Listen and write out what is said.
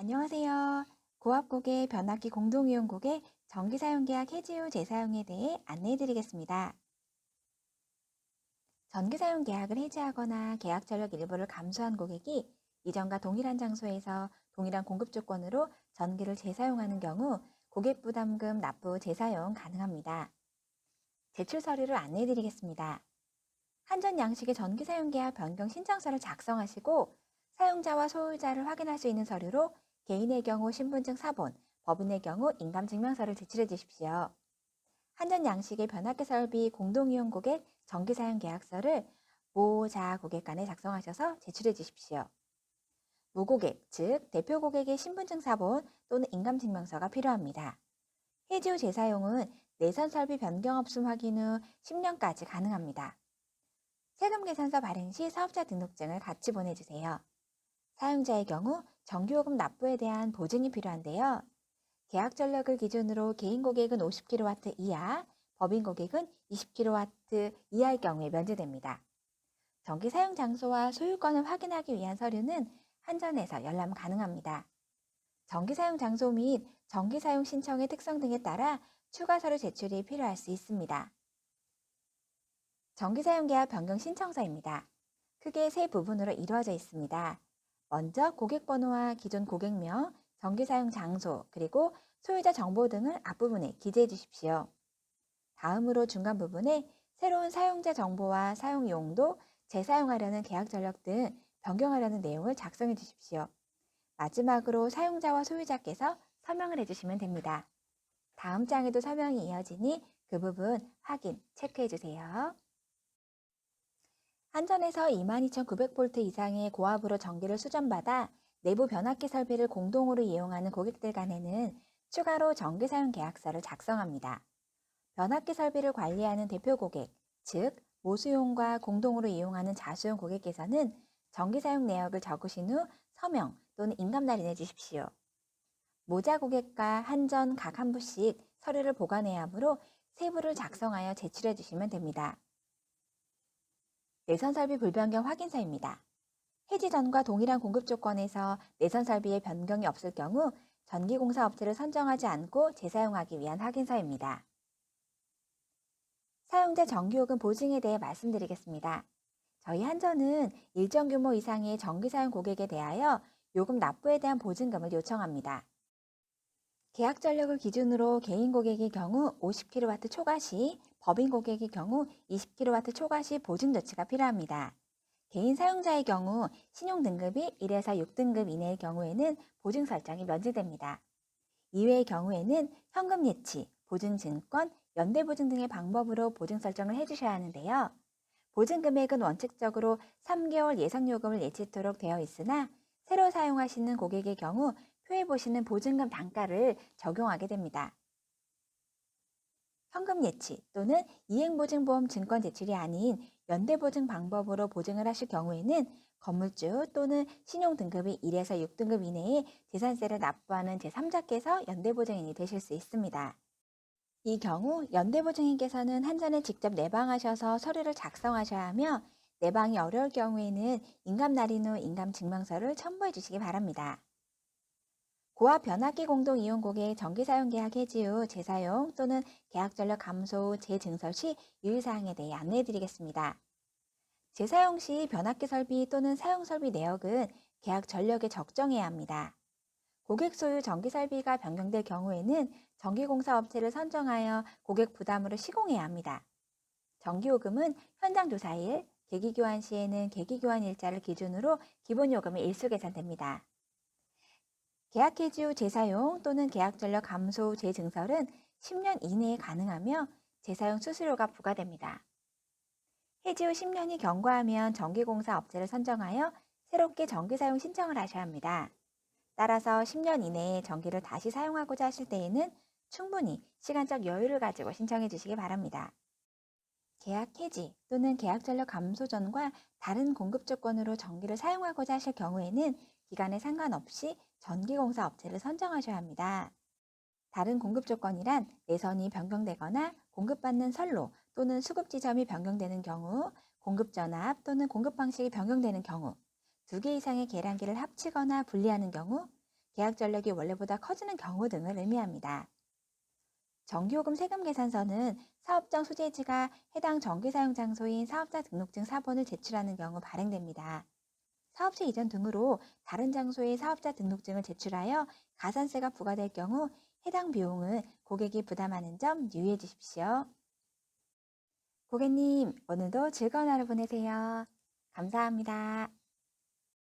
안녕하세요. 고압고객 변압기 공동이용고객 전기사용계약 해지 후 재사용에 대해 안내해 드리겠습니다. 전기사용계약을 해지하거나 계약 전력 일부를 감소한 고객이 이전과 동일한 장소에서 동일한 공급 조건으로 전기를 재사용하는 경우 고객부담금 납부 재사용 가능합니다. 제출 서류를 안내해 드리겠습니다. 한전 양식의 전기사용계약 변경 신청서를 작성하시고 사용자와 소유자를 확인할 수 있는 서류로 개인의 경우 신분증 사본, 법인의 경우 인감증명서를 제출해 주십시오. 한전 양식의 변압기 설비 공동이용 고객 전기사용 계약서를 모자 고객 간에 작성하셔서 제출해 주십시오. 무고객, 즉 대표 고객의 신분증 사본 또는 인감증명서가 필요합니다. 해지 후 재사용은 내선 설비 변경 없음 확인 후 10년까지 가능합니다. 세금 계산서 발행 시 사업자 등록증을 같이 보내주세요. 사용자의 경우 전기요금 납부에 대한 보증이 필요한데요. 계약 전력을 기준으로 개인 고객은 50kW 이하, 법인 고객은 20kW 이하일 경우에 면제됩니다. 전기 사용 장소와 소유권을 확인하기 위한 서류는 한전에서 열람 가능합니다. 전기 사용 장소 및 전기 사용 신청의 특성 등에 따라 추가 서류 제출이 필요할 수 있습니다. 전기사용계약 변경 신청서입니다. 크게 세 부분으로 이루어져 있습니다. 먼저 고객번호와 기존 고객명, 전기사용 장소, 그리고 소유자 정보 등을 앞부분에 기재해 주십시오. 다음으로 중간 부분에 새로운 사용자 정보와 사용 용도, 재사용하려는 계약 전력 등 변경하려는 내용을 작성해 주십시오. 마지막으로 사용자와 소유자께서 서명을 해주시면 됩니다. 다음 장에도 서명이 이어지니 그 부분 확인, 체크해 주세요. 한전에서 22,900V 이상의 고압으로 전기를 수전받아 내부 변압기 설비를 공동으로 이용하는 고객들 간에는 추가로 전기 사용 계약서를 작성합니다. 변압기 설비를 관리하는 대표 고객, 즉 모수용과 공동으로 이용하는 자수용 고객께서는 전기 사용 내역을 적으신 후 서명 또는 인감 날인해 주십시오. 모자 고객과 한전 각 한 부씩 서류를 보관해야 하므로 세부를 작성하여 제출해 주시면 됩니다. 내선 설비 불변경 확인서입니다. 해지 전과 동일한 공급 조건에서 내선 설비의 변경이 없을 경우 전기공사 업체를 선정하지 않고 재사용하기 위한 확인서입니다. 사용자 전기요금 보증에 대해 말씀드리겠습니다. 저희 한전은 일정 규모 이상의 전기 사용 고객에 대하여 요금 납부에 대한 보증금을 요청합니다. 계약 전력을 기준으로 개인 고객의 경우 50kW 초과 시, 법인 고객의 경우 20kW 초과 시 보증 조치가 필요합니다. 개인 사용자의 경우 신용 등급이 1에서 6등급 이내의 경우에는 보증 설정이 면제됩니다. 이외의 경우에는 현금 예치, 보증 증권, 연대 보증 등의 방법으로 보증 설정을 해주셔야 하는데요. 보증 금액은 원칙적으로 3개월 예상 요금을 예치토록 되어 있으나 새로 사용하시는 고객의 경우 표에 보시는 보증금 단가를 적용하게 됩니다. 현금 예치 또는 이행보증보험 증권 제출이 아닌 연대보증 방법으로 보증을 하실 경우에는 건물주 또는 신용등급이 1에서 6등급 이내에 재산세를 납부하는 제3자께서 연대보증인이 되실 수 있습니다. 이 경우 연대보증인께서는 한전에 직접 내방하셔서 서류를 작성하셔야 하며 내방이 어려울 경우에는 인감 날인 후 인감증명서를 첨부해 주시기 바랍니다. 고압 변압기 공동 이용 고객 전기 사용 계약 해지 후 재사용 또는 계약 전력 감소 후 재증설 시 유의사항에 대해 안내해 드리겠습니다. 재사용 시 변압기 설비 또는 사용 설비 내역은 계약 전력에 적정해야 합니다. 고객 소유 전기 설비가 변경될 경우에는 전기공사 업체를 선정하여 고객 부담으로 시공해야 합니다. 전기요금은 현장 조사일, 계기교환 시에는 계기교환 일자를 기준으로 기본요금이 일수 계산됩니다. 계약 해지 후 재사용 또는 계약 전력 감소 후 재증설은 10년 이내에 가능하며 재사용 수수료가 부과됩니다. 해지 후 10년이 경과하면 전기공사 업체를 선정하여 새롭게 전기 사용 신청을 하셔야 합니다. 따라서 10년 이내에 전기를 다시 사용하고자 하실 때에는 충분히 시간적 여유를 가지고 신청해 주시기 바랍니다. 계약 해지 또는 계약 전력 감소 전과 다른 공급 조건으로 전기를 사용하고자 하실 경우에는 기간에 상관없이 전기공사 업체를 선정하셔야 합니다. 다른 공급 조건이란 내선이 변경되거나 공급받는 선로 또는 수급 지점이 변경되는 경우, 공급 전압 또는 공급 방식이 변경되는 경우, 2개 이상의 계량기를 합치거나 분리하는 경우, 계약 전력이 원래보다 커지는 경우 등을 의미합니다. 정기요금 세금 계산서는 사업장 소재지가 해당 전기 사용 장소인 사업자 등록증 사본을 제출하는 경우 발행됩니다. 사업체 이전 등으로 다른 장소의 사업자 등록증을 제출하여 가산세가 부과될 경우 해당 비용을 고객이 부담하는 점 유의해 주십시오. 고객님, 오늘도 즐거운 하루 보내세요. 감사합니다.